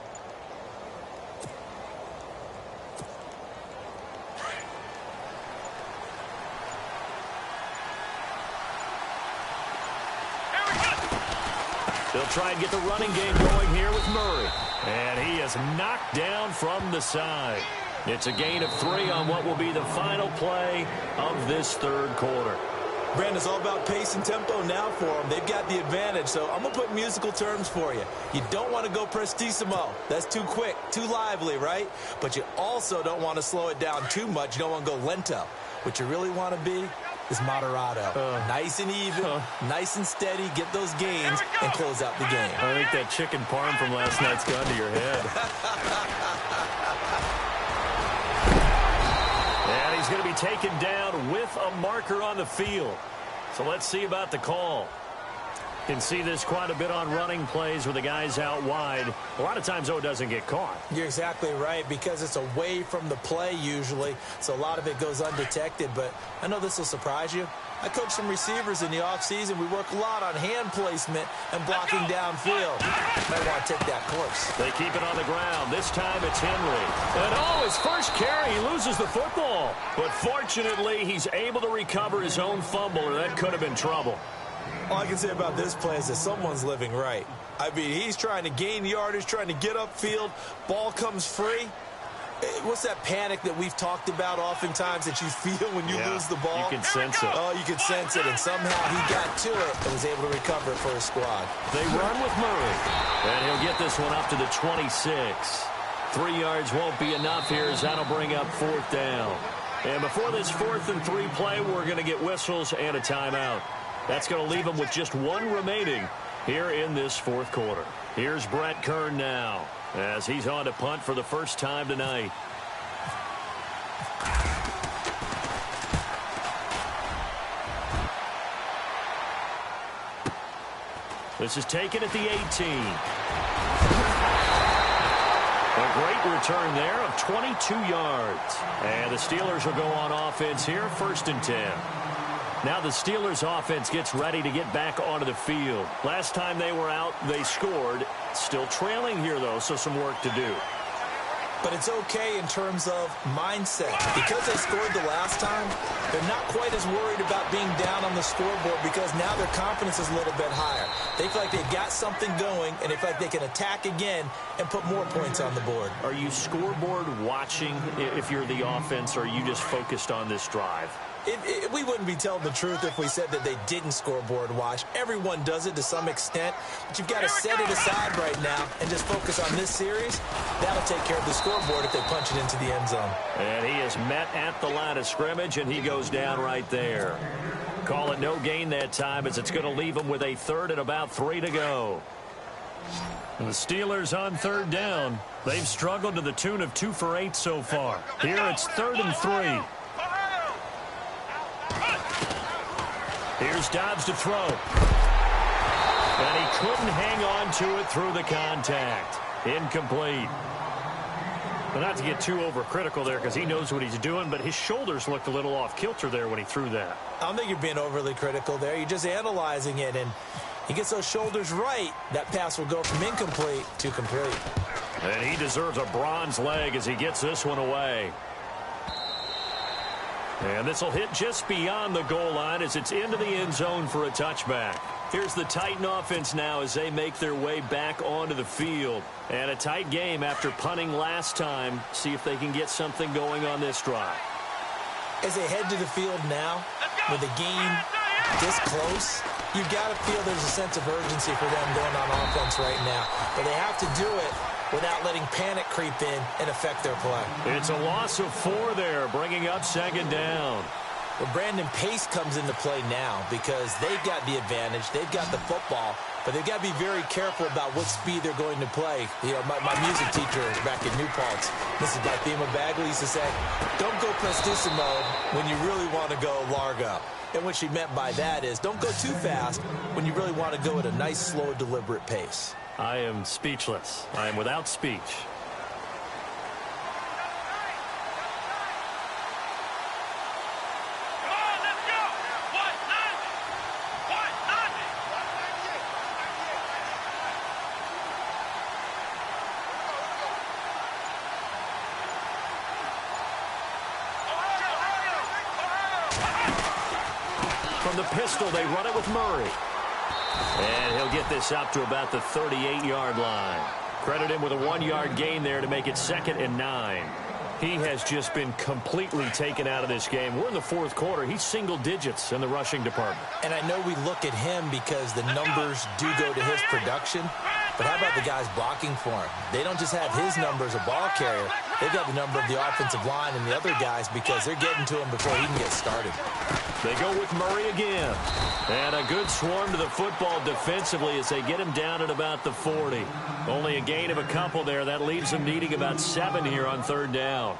They'll try and get the running game going here with Murray. And he is knocked down from the side. It's a gain of 3 on what will be the final play of this third quarter. Brandon, it's all about pace and tempo now for them. They've got the advantage, so I'm going to put musical terms for you. You don't want to go prestissimo. That's too quick, too lively, right? But you also don't want to slow it down too much. You don't want to go lento. What you really want to be is moderato. Nice and even, nice and steady, get those gains, and close out the game. I think that chicken parm from last night's gone to your head. And he's going to be taken down with a marker on the field. So let's see about the call. Can see this quite a bit on running plays with the guys out wide. A lot of times, though, it doesn't get caught. You're exactly right, because it's away from the play usually, so a lot of it goes undetected. But I know this will surprise you. I coach some receivers in the offseason. We work a lot on hand placement and blocking downfield. Might want to take that course. They keep it on the ground. This time it's Henry. And his first carry, he loses the football. But fortunately, he's able to recover his own fumble, or that could have been trouble. All I can say about this play is that someone's living right. I mean, he's trying to gain yardage, trying to get upfield. Ball comes free. What's that panic that we've talked about oftentimes that you feel when you lose the ball? You can sense it. Oh, you can sense it, and somehow he got to it and was able to recover it for his squad. They run with Murray, and he'll get this one up to the 26. 3 yards won't be enough here as that'll bring up 4th down. And before this 4th and 3 play, we're going to get whistles and a timeout. That's going to leave them with just 1 remaining here in this 4th quarter. Here's Brett Kern now as he's on to punt for the first time tonight. This is taken at the 18. A great return there of 22 yards. And the Steelers will go on offense here, 1st and 10. Now the Steelers offense gets ready to get back onto the field. Last time they were out, they scored. Still trailing here, though, so some work to do. But it's okay in terms of mindset. Because they scored the last time, they're not quite as worried about being down on the scoreboard because now their confidence is a little bit higher. They feel like they've got something going, and they feel like they can attack again and put more points on the board. Are you scoreboard watching if you're the offense, or are you just focused on this drive? We wouldn't be telling the truth if we said that they didn't scoreboard watch. Everyone does it to some extent, but you've got to set it aside right now and just focus on this series. That'll take care of the scoreboard if they punch it into the end zone. And he is met at the line of scrimmage, and he goes down right there. Call it no gain that time, as it's going to leave him with a 3rd and about 3 to go. And the Steelers on 3rd down. They've struggled to the tune of 2 for 8 so far. Here it's 3rd and 3. Here's Dobbs to throw. And he couldn't hang on to it through the contact. Incomplete. Well, not to get too overcritical there because he knows what he's doing, but his shoulders looked a little off kilter there when he threw that. I don't think you're being overly critical there. You're just analyzing it, and he gets those shoulders right. That pass will go from incomplete to complete. And he deserves a bronze leg as he gets this one away. And this will hit just beyond the goal line as it's into the end zone for a touchback. Here's the Titan offense now as they make their way back onto the field. And a tight game after punting last time. See if they can get something going on this drive. As they head to the field now, with the game this close, you've got to feel there's a sense of urgency for them going on offense right now. But they have to do it without letting panic creep in and affect their play. It's a loss of 4 there, bringing up second down. Well, Brandon, pace comes into play now because they've got the advantage. They've got the football, but they've got to be very careful about what speed they're going to play. You know, my music teacher back in New Paltz, Mrs. Barthema Bagley, used to say, don't go prestissimo when you really want to go largo. And what she meant by that is don't go too fast when you really want to go at a nice, slow, deliberate pace. I am speechless. I am without speech. From the pistol, they run it with Murray. And he'll get this up to about the 38-yard line. Credit him with a 1-yard gain there to make it 2nd and 9. He has just been completely taken out of this game. We're in the 4th quarter. He's single digits in the rushing department. And I know we look at him because the numbers do go to his production. But how about the guys blocking for him? They don't just have his number as a ball carrier. They've got the number of the offensive line and the other guys because they're getting to him before he can get started. They go with Murray again. And a good swarm to the football defensively as they get him down at about the 40. Only a gain of a couple there. That leaves them needing about 7 here on 3rd down.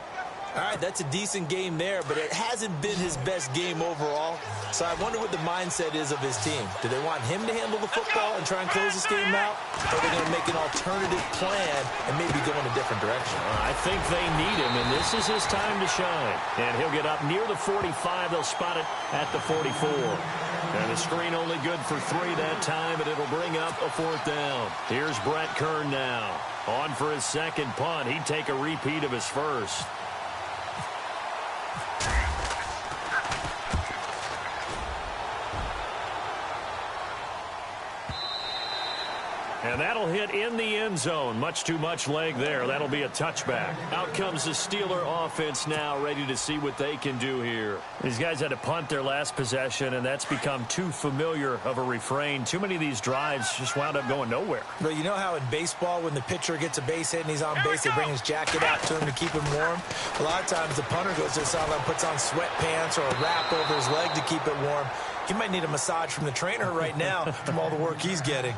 All right, that's a decent game there, but it hasn't been his best game overall. So I wonder what the mindset is of his team. Do they want him to handle the football and try and close this game out? Or are they going to make an alternative plan and maybe go in a different direction? I think they need him, and this is his time to shine. And he'll get up near the 45. They'll spot it at the 44. And the screen only good for 3 that time, and it'll bring up a 4th down. Here's Brett Kern now. On for his 2nd punt. He'd take a repeat of his 1st. And that'll hit in the end zone. Much too much leg there. That'll be a touchback. Out comes the Steeler offense now, ready to see what they can do here. These guys had to punt their last possession, and that's become too familiar of a refrain. Too many of these drives just wound up going nowhere. But you know how in baseball, when the pitcher gets a base hit and he's on base, they bring his jacket out to him to keep him warm? A lot of times the punter goes to the sideline, puts on sweatpants or a wrap over his leg to keep it warm. He might need a massage from the trainer right now from all the work he's getting.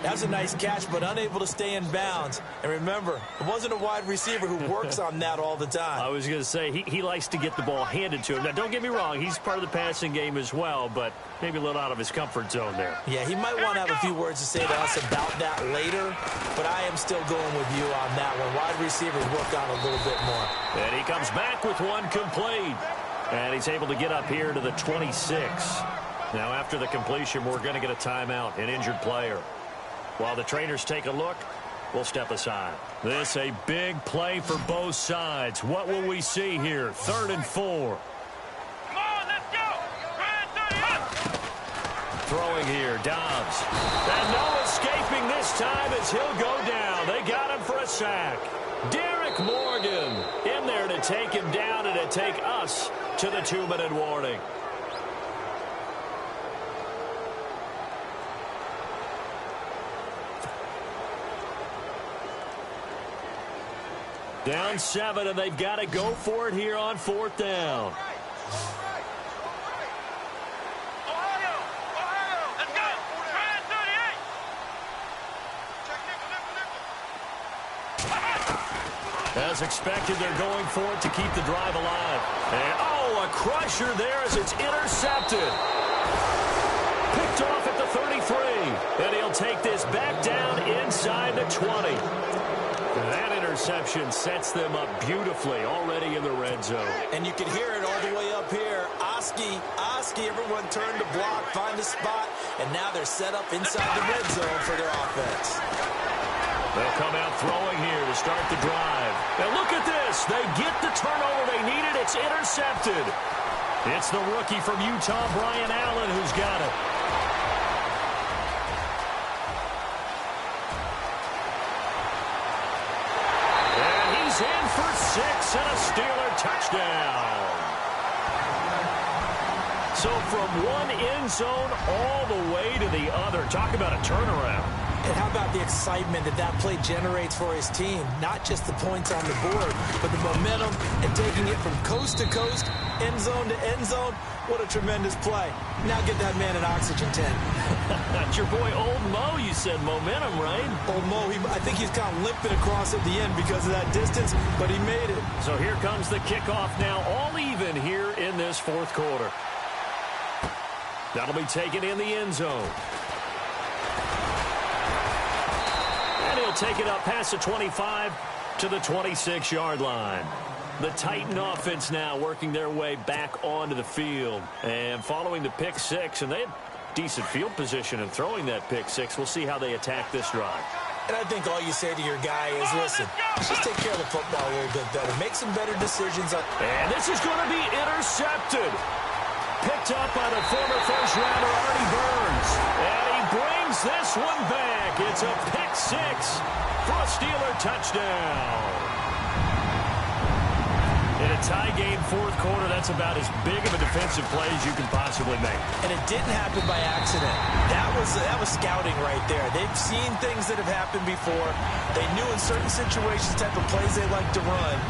That was a nice catch, but unable to stay in bounds. And remember, it wasn't a wide receiver who works on that all the time. I was going to say, he likes to get the ball handed to him. Now, don't get me wrong, he's part of the passing game as well, but maybe a little out of his comfort zone there. Yeah, he might want to have a few words to say to us about that later, but I am still going with you on that one. Wide receivers work on a little bit more. And he comes back with one complete. And he's able to get up here to the 26. Now, after the completion, we're going to get a timeout, an injured player. While the trainers take a look, we'll step aside. This a big play for both sides. What will we see here? 3rd and 4. Come on, let's go. Throwing here, Dobbs. And no escaping this time as he'll go down. They got him for a sack. Derek Morgan in there to take him down and to take us to the 2-minute warning. Down 7, and they've got to go for it here on 4th down. As expected, they're going for it to keep the drive alive. And, oh, a crusher there as it's intercepted. Picked off at the 33. And he'll take this back down inside the 20. That interception sets them up beautifully already in the red zone. And you can hear it all the way up here. Oski, everyone turned to block, find a spot, and now they're set up inside the red zone for their offense. They'll come out throwing here to start the drive. And look at this. They get the turnover they needed. It's intercepted. It's the rookie from Utah, Brian Allen, who's got it. And he's in for 6 and a Steeler touchdown. So from one end zone all the way to the other. Talk about a turnaround. And how about the excitement that that play generates for his team? Not just the points on the board, but the momentum and taking it from coast to coast, end zone to end zone. What a tremendous play. Now get that man an oxygen tent. That's your boy Old Mo, you said. Momentum, right? Old Mo, I think he's kind of limping across at the end because of that distance, but he made it. So here comes the kickoff now, all even here in this fourth quarter. That'll be taken in the end zone. And he'll take it up past the 25 to the 26-yard line. The Titan offense now working their way back onto the field. And following the pick six, and they had decent field position in throwing that pick six. We'll see how they attack this drive. And I think all you say to your guy is, listen, just take care of the football a little bit better. Make some better decisions. And this is going to be intercepted. Picked up by the former first-rounder, Artie Burns. And he brings this one back. It's a pick six for a Steeler touchdown. In a tie game fourth quarter, that's about as big of a defensive play as you can possibly make. And it didn't happen by accident. That was scouting right there. They've seen things that have happened before. They knew in certain situations type of plays they like to run,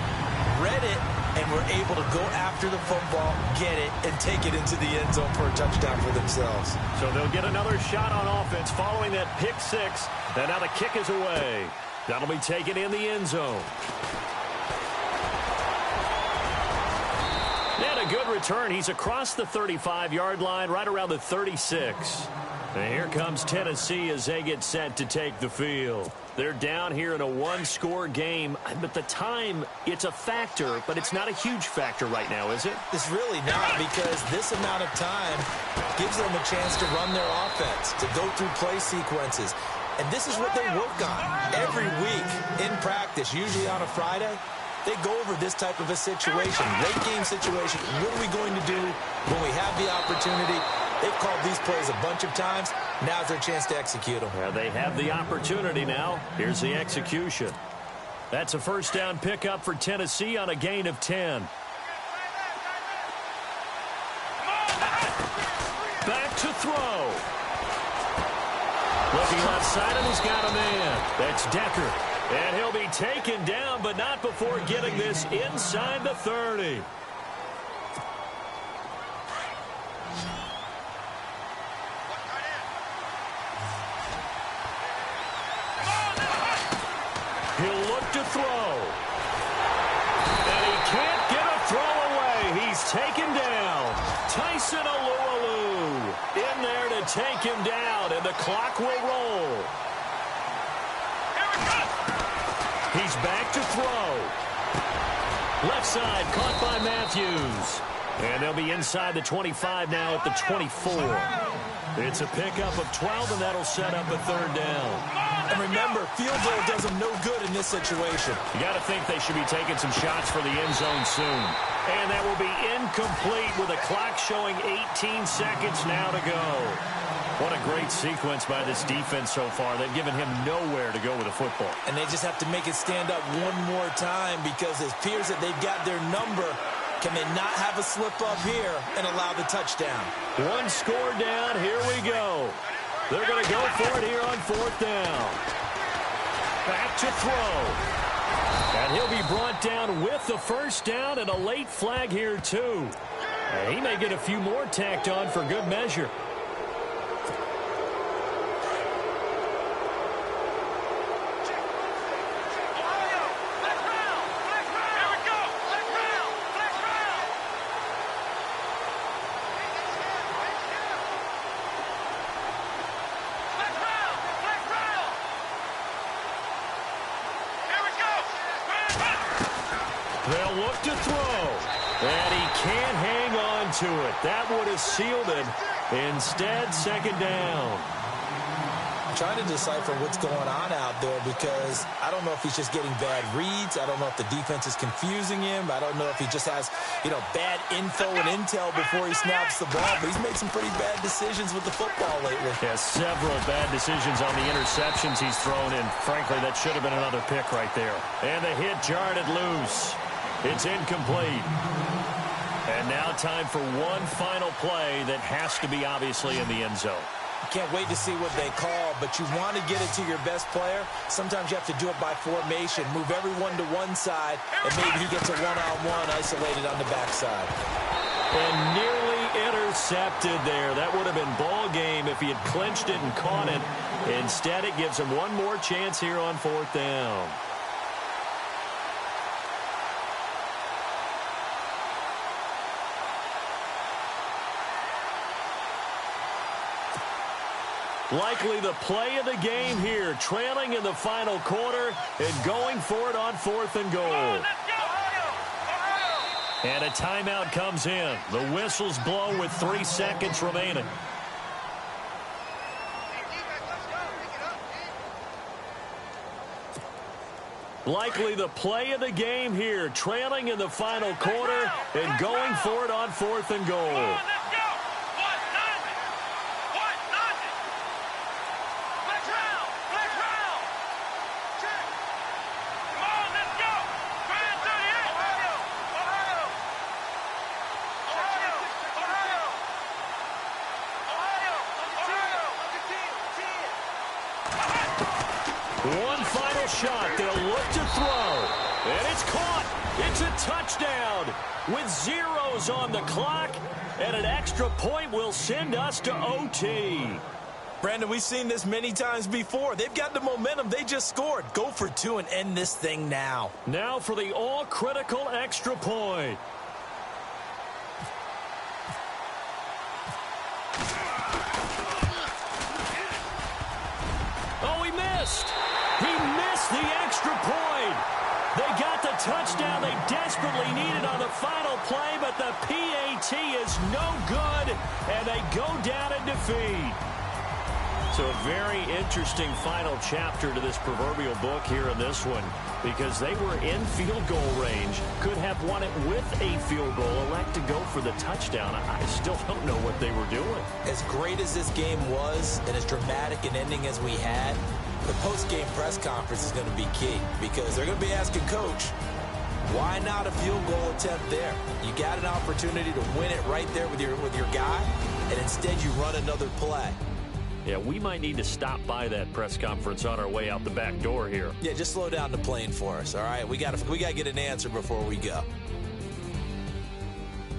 read it, and were able to go after the football, get it, and take it into the end zone for a touchdown for themselves. So they'll get another shot on offense following that pick six. And now the kick is away. That'll be taken in the end zone. And a good return. He's across the 35-yard line, right around the 36. And here comes Tennessee as they get set to take the field. They're down here in a one-score game. But the time, it's a factor, but it's not a huge factor right now, is it? It's really not, because this amount of time gives them a chance to run their offense, to go through play sequences. And this is what they work on every week in practice, usually on a Friday. They go over this type of a situation, late game situation. What are we going to do when we have the opportunity? They've called these plays a bunch of times. Now's their chance to execute them. Yeah, they have the opportunity now. Here's the execution. That's a first down pickup for Tennessee on a gain of 10. Back to throw. Looking left side, and he's got a man. That's Decker. And he'll be taken down, but not before getting this inside the 30. He'll look to throw. And he can't get a throw away. He's taken down. Tyson Alualu in there to take him down, and the clock will roll. He's back to throw. Left side, caught by Matthews. And they'll be inside the 25 now at the 24. It's a pickup of 12, and that'll set up a third down. And remember, field goal does them no good in this situation. You got to think they should be taking some shots for the end zone soon. And that will be incomplete with a clock showing 18 seconds now to go. What a great sequence by this defense so far. They've given him nowhere to go with the football. And they just have to make it stand up one more time, because it appears that they've got their number. Can they not have a slip up here and allow the touchdown? One score down. Here we go. They're going to go for it here on fourth down. Back to throw. And he'll be brought down with the first down, and a late flag here too. And he may get a few more tacked on for good measure. They'll look to throw. And he can't hang on to it. That would have sealed it. Instead, second down. trying to decipher what's going on out there because I don't know if he's just getting bad reads. I don't know if the defense is confusing him. I don't know if he just has, bad info and intel before he snaps the ball. But he's made some pretty bad decisions with the football lately. Yeah, several bad decisions on the interceptions he's thrown in. Frankly, that should have been another pick right there. And the hit jarred it loose. It's incomplete. And now time for one final play that has to be obviously in the end zone. Can't wait to see what they call, but you want to get it to your best player. Sometimes you have to do it by formation. Move everyone to one side, and maybe he gets a one-on-one isolated on the backside. And nearly intercepted there. That would have been ball game if he had clinched it and caught it. Instead, it gives him one more chance here on 4th down. Likely the play of the game here, trailing in the final quarter and going for it on 4th and goal. And a timeout comes in. The whistles blow with 3 seconds remaining. Likely the play of the game here, trailing in the final quarter and going for it on 4th and goal. One final shot. They'll look to throw. And it's caught. It's a touchdown with zeros on the clock. And an extra point will send us to OT. Brandon, we've seen this many times before. They've got the momentum. They just scored. Go for 2 and end this thing now. Now for the all-critical extra point. Oh, he missed. He missed the extra point. They got the touchdown they desperately needed on the final play, but the PAT is no good, and they go down in defeat. So a very interesting final chapter to this proverbial book here in this one, because they were in field goal range, could have won it with a field goal, elect to go for the touchdown. I still don't know what they were doing. As great as this game was and as dramatic an ending as we had, the post-game press conference is going to be key because they're going to be asking Coach, why not a field goal attempt there? You got an opportunity to win it right there with your guy, and instead you run another play. Yeah, we might need to stop by that press conference on our way out the back door here. Yeah, just slow down the plane for us, all right? We got to get an answer before we go.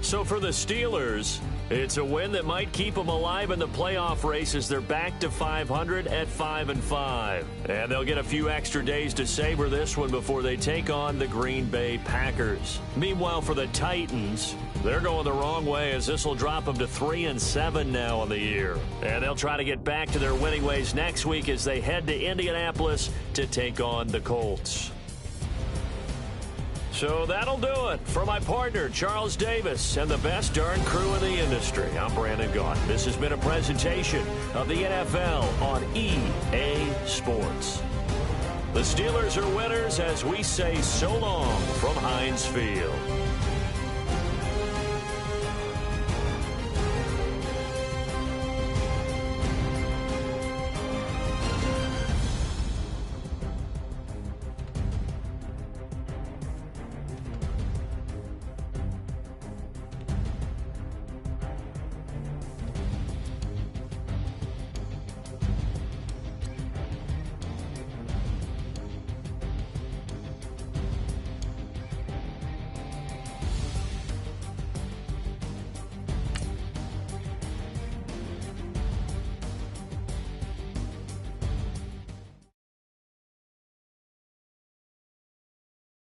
So for the Steelers, it's a win that might keep them alive in the playoff race as they're back to 500 at 5-5. And they'll get a few extra days to savor this one before they take on the Green Bay Packers. Meanwhile, for the Titans, they're going the wrong way as this will drop them to 3-7 now on the year. And they'll try to get back to their winning ways next week as they head to Indianapolis to take on the Colts. So that'll do it. For my partner, Charles Davis, and the best darn crew in the industry, I'm Brandon Gaunt. This has been a presentation of the NFL on EA Sports. The Steelers are winners as we say so long from Heinz Field.